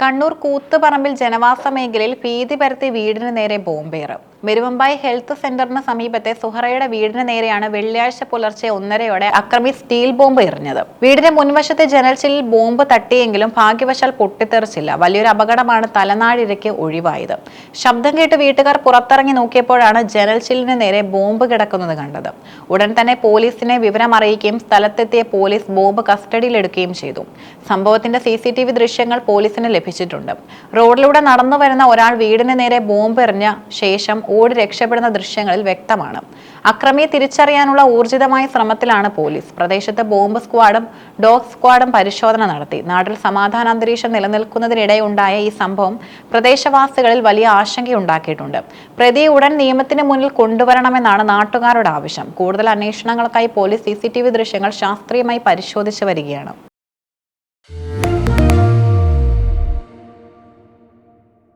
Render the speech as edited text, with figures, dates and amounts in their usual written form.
കണ്ണൂർ കൂത്തുപറമ്പിൽ ജനവാസ മേഖലയിൽ ഭീതി പരത്തി വീടിന് നേരെ ബോംബേറ്. മെരുവമ്പായി ഹെൽത്ത് സെന്ററിന് സമീപത്തെ സുഹറയുടെ വീടിന് നേരെയാണ് വെള്ളിയാഴ്ച പുലർച്ചെ 1:30-ഓടെ അക്രമി സ്റ്റീൽ ബോംബ് എറിഞ്ഞത്. വീടിന്റെ മുൻവശത്തെ ജനൽച്ചില്ലിൽ ബോംബ് തട്ടിയെങ്കിലും ഭാഗ്യവശാൽ പൊട്ടിത്തെറിച്ചില്ല. വലിയൊരു അപകടമാണ് തലനാടിരയ്ക്ക് ഒഴിവായത്. ശബ്ദം കേട്ട് വീട്ടുകാർ പുറത്തിറങ്ങി നോക്കിയപ്പോഴാണ് ജനൽച്ചില്ലിന് നേരെ ബോംബ് കിടക്കുന്നത് കണ്ടത്. ഉടൻ തന്നെ പോലീസിനെ വിവരം അറിയിക്കുകയും സ്ഥലത്തെത്തിയ പോലീസ് ബോംബ് കസ്റ്റഡിയിലെടുക്കുകയും ചെയ്തു. സംഭവത്തിന്റെ CCTV ദൃശ്യങ്ങൾ പോലീസിന് ലഭിച്ചിട്ടുണ്ട്. റോഡിലൂടെ നടന്നു വരുന്ന ഒരാൾ വീടിന് നേരെ ബോംബ് എറിഞ്ഞ ശേഷം ഓടി രക്ഷപ്പെടുന്ന ദൃശ്യങ്ങളിൽ വ്യക്തമാണ്. അക്രമിയെ തിരിച്ചറിയാനുള്ള ഊർജിതമായ ശ്രമത്തിലാണ് പോലീസ്. പ്രദേശത്ത് ബോംബ് സ്ക്വാഡും ഡോഗ് സ്ക്വാഡും പരിശോധന നടത്തി. നാട്ടിൽ സമാധാനാന്തരീക്ഷം നിലനിൽക്കുന്നതിനിടെയുണ്ടായ ഈ സംഭവം പ്രദേശവാസികളിൽ വലിയ ആശങ്കയുണ്ടാക്കിയിട്ടുണ്ട്. പ്രതിയെ ഉടൻ നിയമത്തിന് മുന്നിൽ കൊണ്ടുവരണമെന്നാണ് നാട്ടുകാരുടെ ആവശ്യം. കൂടുതൽ അന്വേഷണങ്ങൾക്കായി പോലീസ് CCTV ദൃശ്യങ്ങൾ ശാസ്ത്രീയമായി പരിശോധിച്ചു വരികയാണ്.